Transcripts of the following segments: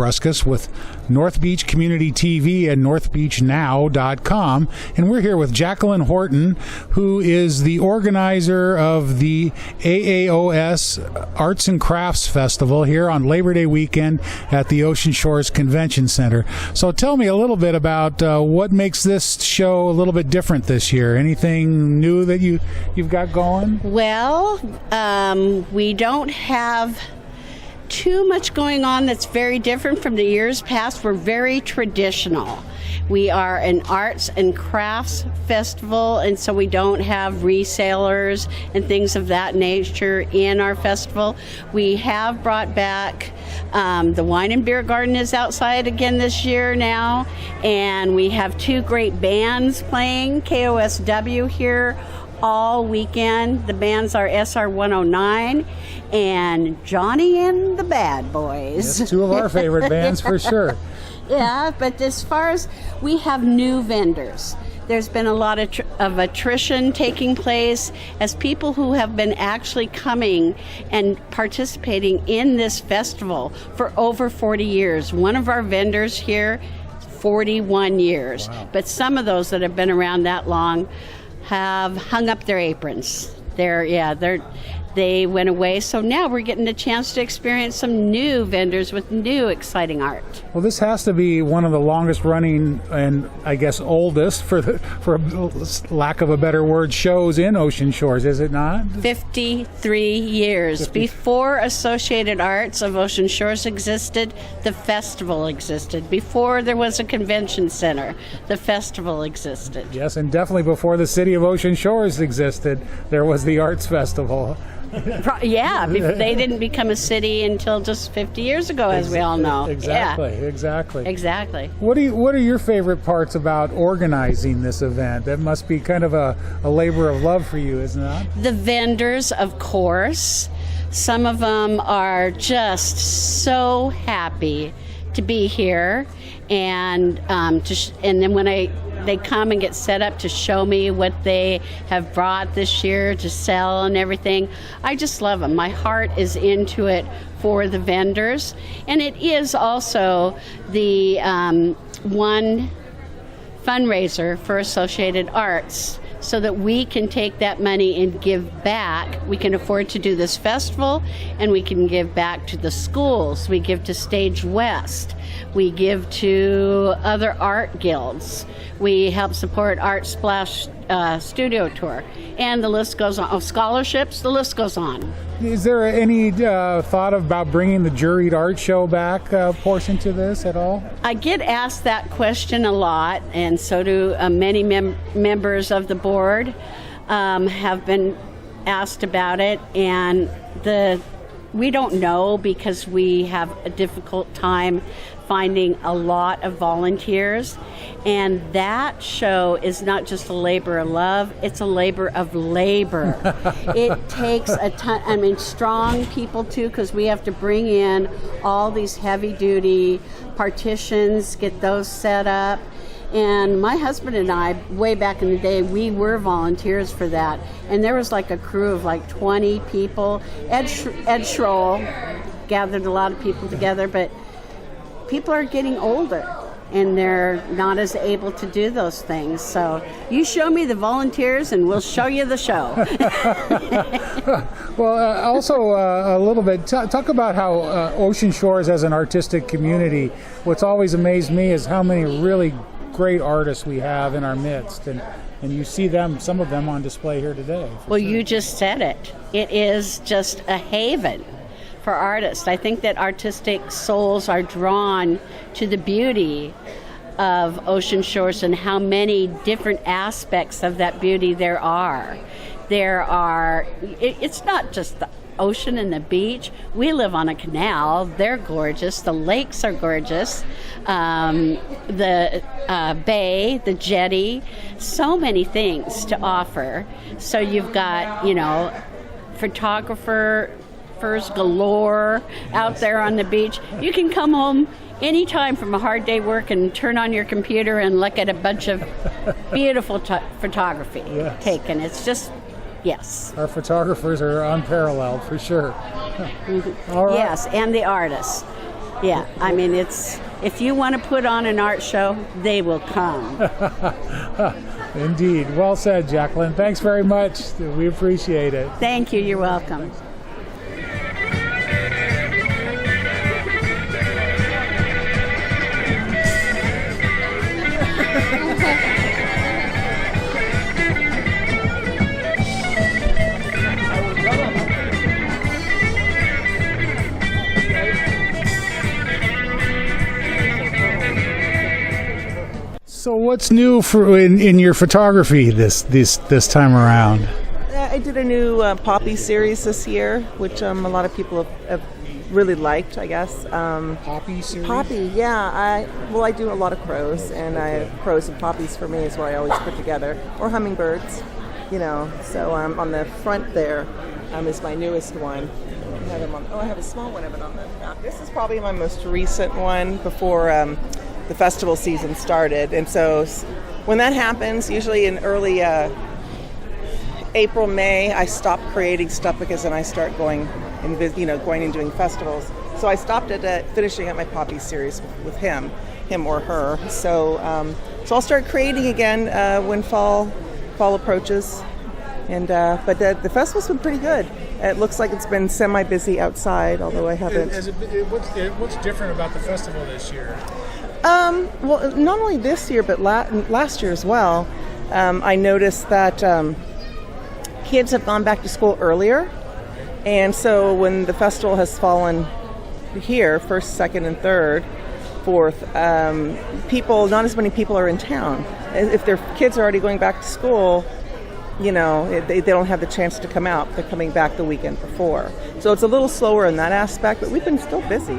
Ruskus with North Beach Community TV and northbeachnow.com. And we're here with Jacqueline Horton, who is the organizer of the AAOS Arts and Crafts Festival here on Labor Day weekend at the Ocean Shores Convention Center. So tell me a little bit about what makes this show a little bit different this year. Anything new that you've got going? Well, we don't have too much going on that's very different from the years past. We're very traditional. We are an arts and crafts festival, and so we don't have resellers and things of that nature in our festival. We have brought back the wine and beer garden is outside again this year now, and we have two great bands playing KOSW here all weekend. The bands are SR 109 and Johnny and the Bad Boys. Yes, two of our favorite bands for sure. Yeah, but as far as we have new vendors, there's been a lot of attrition taking place as people who have been actually coming and participating in this festival for over 40 years. One of our vendors here, 41 years. Wow. But some of those that have been around that long have hung up their aprons. They went away, so now we're getting a chance to experience some new vendors with new exciting art. Well, this has to be one of the longest running and I guess oldest, for lack of a better word, shows in Ocean Shores, is it not? 53 years. Before Associated Arts of Ocean Shores existed, the festival existed. Before there was a convention center, the festival existed. Yes, and definitely before the city of Ocean Shores existed, there was the Arts Festival. Yeah, they didn't become a city until just 50 years ago, as we all know. Exactly. What are your favorite parts about organizing this event? That must be kind of a labor of love for you, isn't it? The vendors, of course. Some of them are just so happy to be here, and then when they come and get set up to show me what they have brought this year to sell and everything. I just love them. My heart is into it for the vendors. And it is also the one fundraiser for Associated Arts, so that we can take that money and give back. We can afford to do this festival, and we can give back to the schools. We give to Stage West. We give to other art guilds. We help support Art Splash Studio Tour. And the list goes on. Scholarships, the list goes on. Is there any thought about bringing the juried art show back portion to this at all? I get asked that question a lot, and so do many members of the board have been asked about it. And we don't know, because we have a difficult time finding a lot of volunteers, and that show is not just a labor of love, it's a labor of labor. It takes a ton, strong people too, because we have to bring in all these heavy duty partitions, get those set up. And my husband and I, way back in the day, we were volunteers for that, and there was like a crew of like 20 people. Ed Schroll gathered a lot of people together, but people are getting older and they're not as able to do those things. So you show me the volunteers and we'll show you the show. Well, also a little bit, talk about how Ocean Shores as an artistic community, what's always amazed me is how many really great artists we have in our midst. And you see some of them on display here today. Well, sure. You just said it. It is just a haven for artists. I think that artistic souls are drawn to the beauty of Ocean Shores and how many different aspects of that beauty there are. It's not just the ocean and the beach. We live on a canal. They're gorgeous. The lakes are gorgeous. The bay, the jetty, so many things to offer. So you've got, photographers galore out there on the beach. You can come home anytime from a hard day work and turn on your computer and look at a bunch of beautiful photography taken. It's just, yes. Our photographers are unparalleled for sure. All right. Yes, and the artists. Yeah, I mean, if you want to put on an art show, they will come. Indeed. Well said, Jacqueline. Thanks very much. We appreciate it. Thank you. You're welcome. So what's new in your photography this time around? I did a new poppy series this year, which a lot of people have really liked, I guess. Poppy series? Poppy, yeah. I do a lot of crows, and crows and poppies for me is what I always put together, or hummingbirds, So on the front there is my newest one. I have a small one of it on the back. This is probably my most recent one before the festival season started, and so when that happens, usually in early April, May, I stop creating stuff because then I start going and doing festivals. So I stopped at finishing up my poppy series with him or her. So I'll start creating again when fall approaches. And but the festival's been pretty good. It looks like it's been semi-busy outside, although I haven't. What's different about the festival this year? Well, not only this year, but last year as well. I noticed that kids have gone back to school earlier. And so when the festival has fallen here, first, second, and third, fourth, not as many people are in town. If their kids are already going back to school, they don't have the chance to come out. They're coming back the weekend before. So it's a little slower in that aspect, but we've been still busy.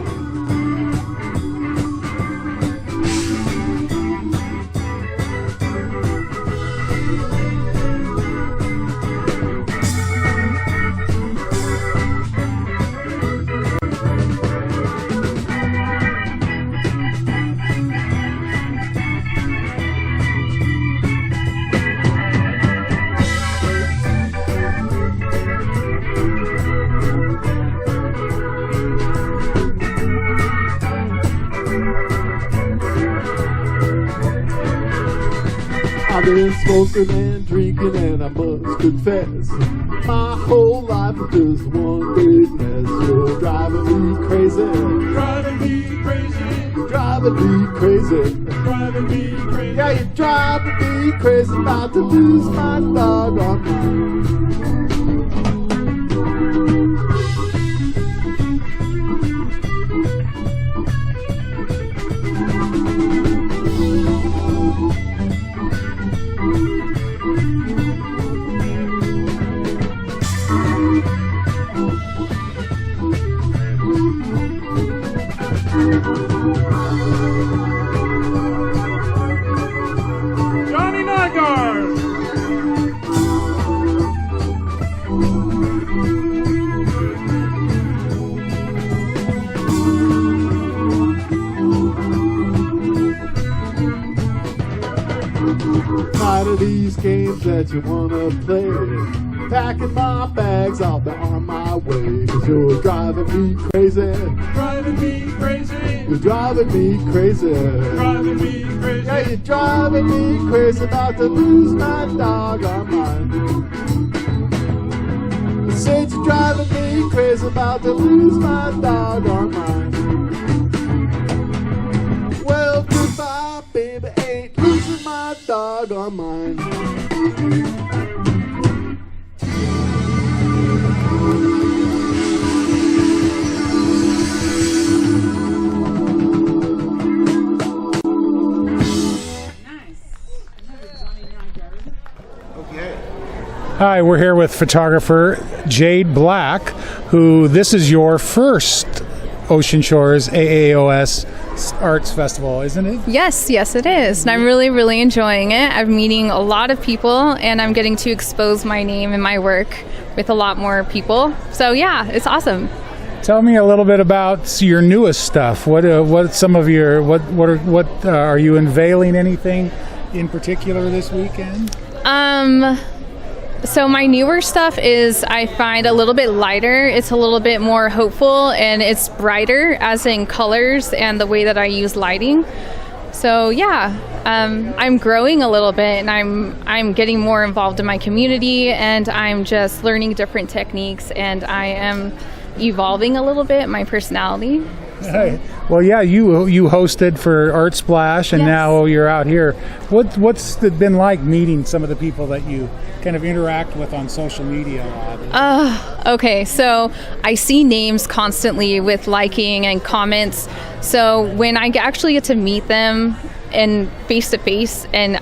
I've been smoking and drinking, and I must confess, my whole life is just one big mess. You're driving me crazy, driving me crazy, you're driving me crazy, driving me crazy. Yeah, you're driving me crazy, about to lose my doggone mind. Johnny Nygaard! Tired of these games that you wanna play, packing my bags, I'll be on my way. 'Cause you're driving me crazy, Driving me crazy, you're driving me crazy, driving me crazy. yeah, you're driving me crazy, about to lose my doggone mind. I said you're driving me crazy, about to lose my doggone mind. Well, goodbye, baby, ain't losing my doggone mind. Hi, we're here with photographer Jade Black, who this is your first Ocean Shores AAOS Arts Festival, isn't it? Yes, it is. And I'm really, really enjoying it. I'm meeting a lot of people, and I'm getting to expose my name and my work with a lot more people. So yeah, it's awesome. Tell me a little bit about your newest stuff. What are you unveiling anything in particular this weekend? So my newer stuff is, I find, a little bit lighter. It's a little bit more hopeful, and it's brighter, as in colors and the way that I use lighting. So yeah, I'm growing a little bit, and I'm getting more involved in my community, and I'm just learning different techniques, and I am evolving a little bit my personality. Hey. Well, yeah, you hosted for Art Splash, and Yes. now you're out here. What's it been like meeting some of the people that you kind of interact with on social media a lot? Okay, so I see names constantly with liking and comments. So when I actually get to meet them and face to face, and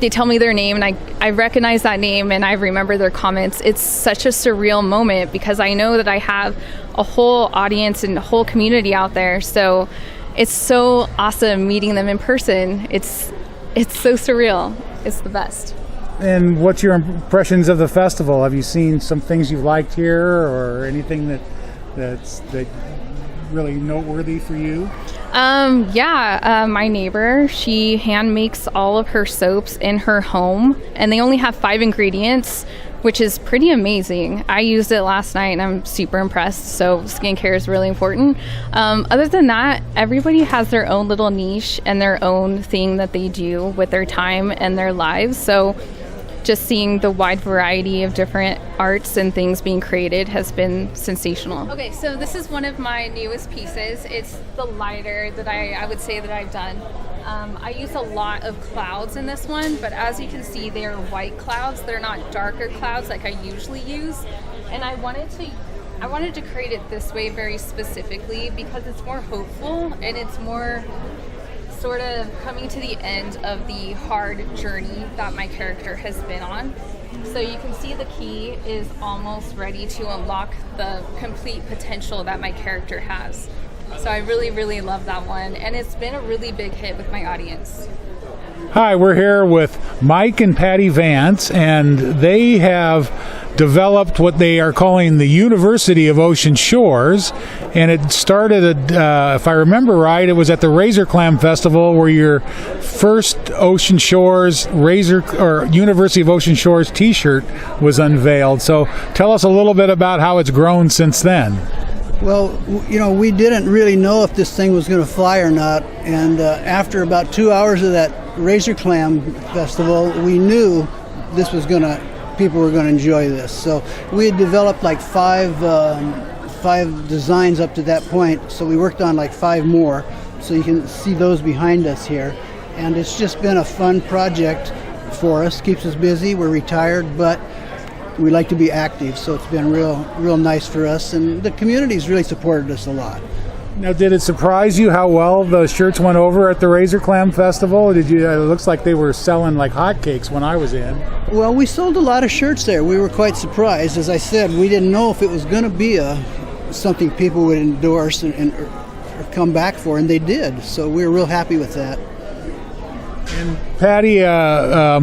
they tell me their name, and I recognize that name, and I remember their comments, it's such a surreal moment, because I know that I have a whole audience and a whole community out there. So it's so awesome meeting them in person. It's so surreal. It's the best. And what's your impressions of the festival? Have you seen some things you've liked here, or anything that's really noteworthy for you? My neighbor, she hand makes all of her soaps in her home, and they only have 5 ingredients, which is pretty amazing. I used it last night, and I'm super impressed. So skincare is really important. Other than that, everybody has their own little niche and their own thing that they do with their time and their lives. So just seeing the wide variety of different arts and things being created has been sensational. Okay, so this is one of my newest pieces. It's the lighter that I would say that I've done. I use a lot of clouds in this one, but as you can see, they are white clouds. They're not darker clouds like I usually use. And I wanted to create it this way very specifically because it's more hopeful, and it's more sort of coming to the end of the hard journey that my character has been on. So you can see the key is almost ready to unlock the complete potential that my character has. So I really, really love that one, and it's been a really big hit with my audience. Hi, we're here with Mike and Patty Vance, and they have developed what they are calling the University of Ocean Shores, and it started at, if I remember right, it was at the Razor Clam Festival where your first Ocean Shores University of Ocean Shores t-shirt was unveiled. So tell us a little bit about how it's grown since then. Well, we didn't really know if this thing was going to fly or not, and after about 2 hours of that Razor Clam Festival, we knew people were going to enjoy this. So we had developed like five designs up to that point, so we worked on like 5 more, so you can see those behind us here. And it's just been a fun project for us, keeps us busy. We're retired, but we like to be active, so it's been real nice for us, and the community's really supported us a lot. Now, did it surprise you how well the shirts went over at the Razor Clam Festival? It looks like they were selling like hotcakes when I was in. Well, we sold a lot of shirts there. We were quite surprised. As I said, we didn't know if it was going to be something people would endorse or come back for, and they did. So we were real happy with that. And Patty,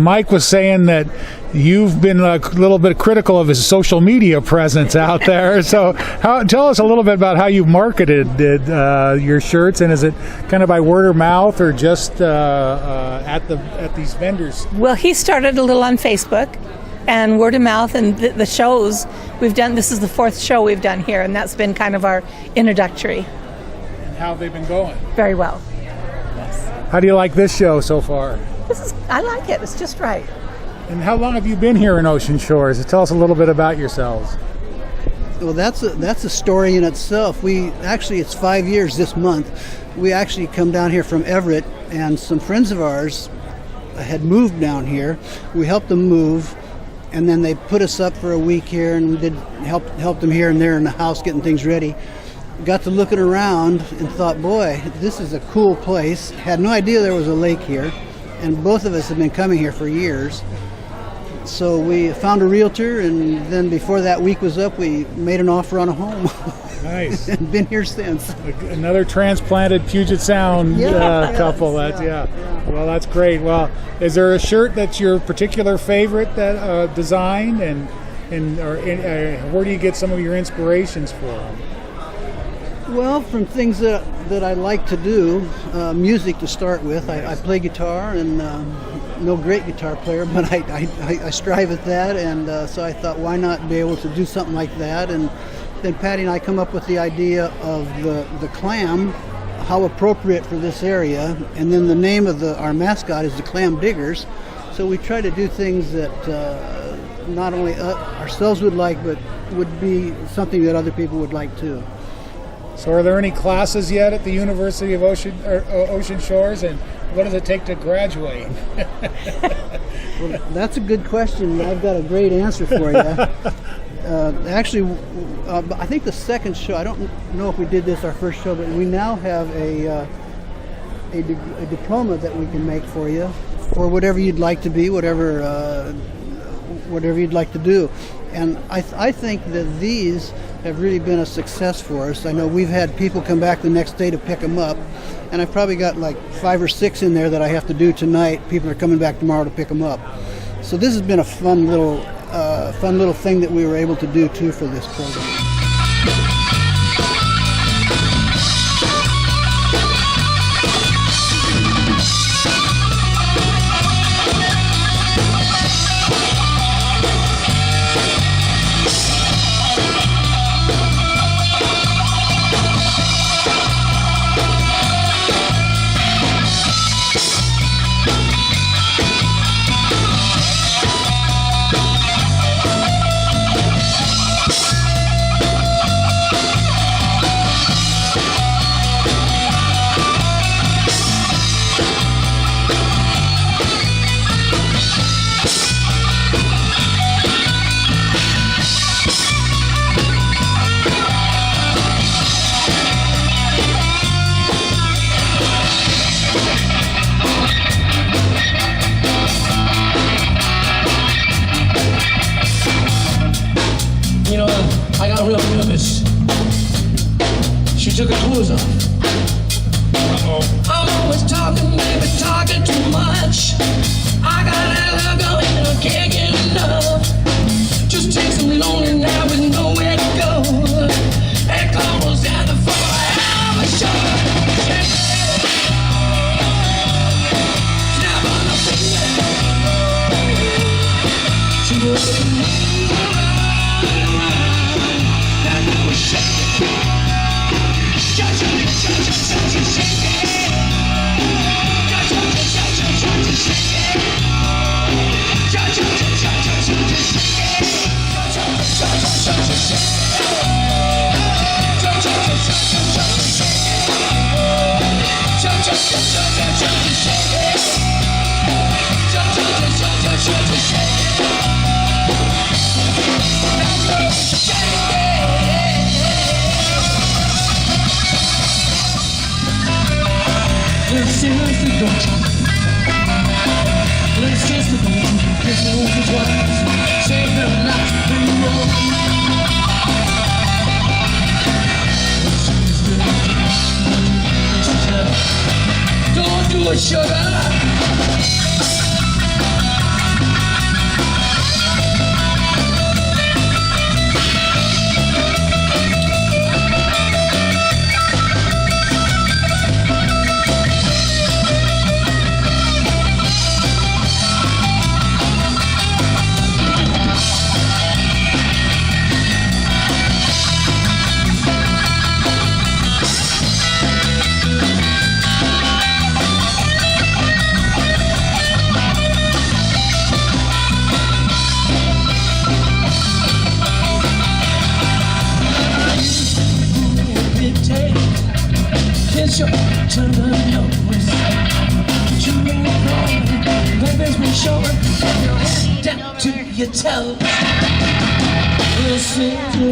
Mike was saying that you've been a little bit critical of his social media presence out there. So tell us a little bit about how you marketed your shirts, and is it kind of by word of mouth or just at these vendors? Well, he started a little on Facebook and word of mouth, and the shows we've done. This is the 4th show we've done here, and that's been kind of our introductory. And how have they been going? Very well. How do you like this show so far? I like it. It's just right. And how long have you been here in Ocean Shores? Tell us a little bit about yourselves. Well, that's a story in itself. It's 5 years this month. We actually come down here from Everett, and some friends of ours had moved down here. We helped them move, and then they put us up for a week here, and we did help them here and there in the house getting things ready. Got to looking around and thought, boy, this is a cool place. Had no idea there was a lake here, and both of us have been coming here for years. So we found a realtor, and then before that week was up, we made an offer on a home. Nice. And been here since. Another transplanted Puget Sound couple. Yeah. Well, that's great. Well, is there a shirt that's your particular favorite that design, and where do you get some of your inspirations for them? Well, from things that I like to do, music to start with. I play guitar, and no great guitar player, but I strive at that, and so I thought, why not be able to do something like that? And then Patty and I come up with the idea of the clam, how appropriate for this area, and then the name of our mascot is the Clam Diggers. So we try to do things that not only ourselves would like, but would be something that other people would like too. So are there any classes yet at the University of Ocean Shores, and what does it take to graduate? Well, that's a good question. I've got a great answer for you. Actually, I think the second show, I don't know if we did this our first show, but we now have a diploma that we can make for you for whatever you'd like to be, whatever you'd like to do. And I think that these have really been a success for us. I know we've had people come back the next day to pick them up, and I've probably got like 5 or 6 in there that I have to do tonight. People are coming back tomorrow to pick them up. So this has been a fun little thing that we were able to do too for this program. I got real nervous. She took her clothes off. I'm always talking, baby, talking too much. I got that love going, I can't get enough. Just takes me lonely now with nowhere to go. And calls down the floor, I'm a shot. Snap on the finger. She goes. Seriously, don't you? Let's just look at you. Kiss me once or twice. Say very nice, do you wrong? Don't do it, sugar. It's your turn to helpless. But you know wrong. That makes me sure from your head down to your toes. Listen to me.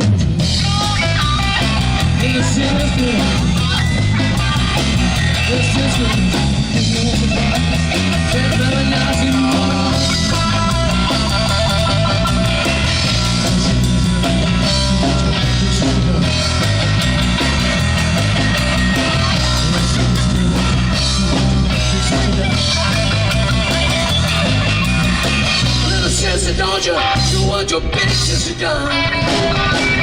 Listen to me. Listen to me. Listen to me. Say very nice and more. Little sister, don't you want your big sister done?